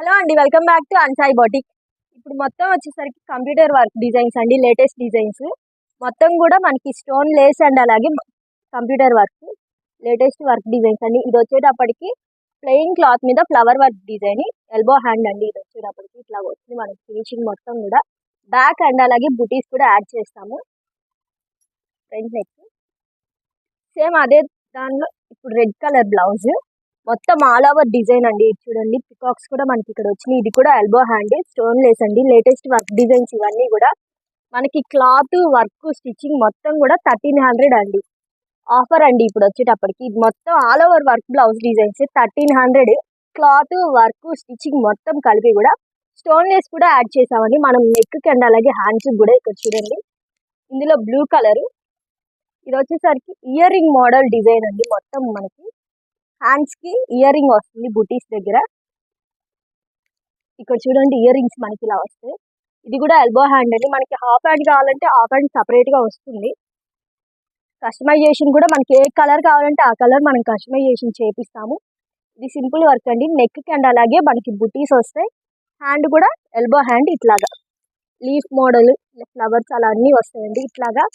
Hello అండి, welcome back to అన్సాయి boutique. ఇప్పుడు మొత్తం వచ్చేసరికి కంప్యూటర్ వర్క్ డిజైన్స్ అండి, లేటెస్ట్ డిజైన్స్ మొత్తం కూడా మనకి స్టోన్ లేస్ అండ్ అలాగే computer work latest work designs అండి. ఇది వచ్చేటప్పటికి ప్లెయిన్ క్లాత్ మీద flower work design, elbow hand అండి. ఇది వచ్చేటప్పటికి ఇట్లా వస్తుంది మనకి ఫినిషింగ్ మొత్తం కూడా. బ్యాక్ అండ్ అలాగే బుటీస్ కూడా యాడ్ చేస్తాము. ఫ్రంట్ నెక్ సేమ్ అదే దానిలో ఇప్పుడు రెడ్ కలర్ బ్లౌజ్, మొత్తం ఆల్ ఓవర్ డిజైన్ అండి. చూడండి, పికాక్స్ కూడా మనకి ఇక్కడ వచ్చినాయి. ఇది కూడా ఎల్బో హ్యాండ్ స్టోన్ లేస్ అండి. లేటెస్ట్ వర్క్ డిజైన్స్ ఇవన్నీ కూడా మనకి క్లాత్ వర్క్ స్టిచ్చింగ్ మొత్తం కూడా 1300 అండి. ఆఫర్ అండి ఇప్పుడు వచ్చేటప్పటికి. ఇది మొత్తం all over work blouse designs 1300, cloth work stitching మొత్తం కలిపి కూడా స్టోన్ లేస్ కూడా యాడ్ చేసామండి మనం నెక్ కి అండ్ అలాగే హ్యాండ్స్ కూడా. ఇక్కడ చూడండి, ఇందులో బ్లూ కలర్. ఇది వచ్చేసరికి ఇయర్ రింగ్ మోడల్ డిజైన్ అండి. మొత్తం మనకి హ్యాండ్స్ కి ఇయర్ రింగ్ వస్తుంది బుటీస్ దగ్గర. ఇక్కడ చూడండి, ఇయర్ రింగ్స్ మనకి ఇలా వస్తాయి. ఇది కూడా ఎల్బో హ్యాండ్ అండి. మనకి హాఫ్ హ్యాండ్ కావాలంటే హాఫ్ హ్యాండ్ సపరేట్ గా వస్తుంది. కస్టమైజేషన్ కూడా మనకి ఏ కలర్ కావాలంటే ఆ కలర్ మనం కస్టమైజేషన్ చేపిస్తాము. ఇది సింపుల్ వర్క్ అండి. నెక్ కి అండ్ అలాగే మనకి బుటీస్ వస్తాయి. హ్యాండ్ కూడా ఎల్బో హ్యాండ్ ఇట్లాగా లీఫ్ మోడల్ ఫ్లవర్స్ అలా అన్ని వస్తాయండి. ఇట్లాగా